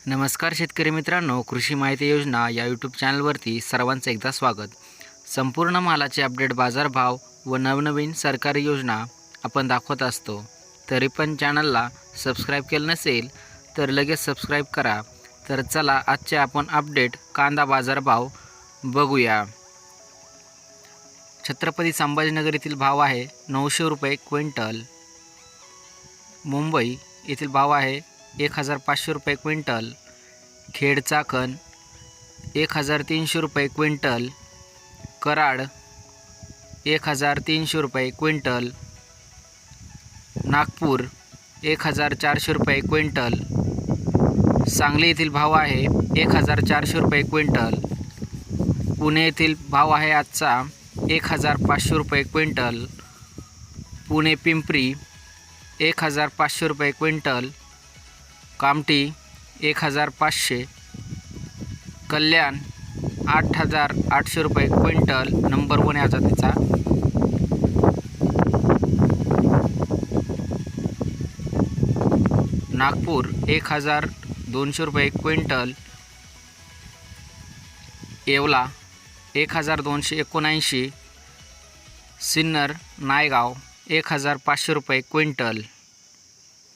नमस्कार शेतकरी मित्रांनो, कृषी माहिती योजना या यूट्यूब चॅनलवरती सर्वांचं एकदा स्वागत. संपूर्ण मालाचे अपडेट, बाजारभाव व नवनवीन सरकारी योजना आपण दाखवत असतो. तरी पण चॅनलला सबस्क्राईब केलं नसेल तर लगेच सबस्क्राईब करा. तर चला आजचे आपण अपडेट कांदा बाजारभाव बघूया. छत्रपती संभाजीनगर येथील भाव आहे 900 रुपये क्विंटल. मुंबई येथील भाव आहे 1500 रुपये क्विंटल. खेड चाकण 1300 रुपये क्विंटल. कराड 1300 रुपये क्विंटल. नागपूर 1400 रुपये क्विंटल. सांगली येथील भाव आहे 1400 रुपये क्विंटल. पुणे येथील भाव आहे आजचा 1500 रुपये क्विंटल. पुणे पिंपरी 1500 रुपये क्विंटल. कामठी 1500. कल्याण 8800 रुपये क्विंटल. नंबर 1 आहे जातीचा. नागपूर 1200 रुपये क्विंटल. येवला 1279. सिन्नर नायगाव 1500 रुपये क्विंटल.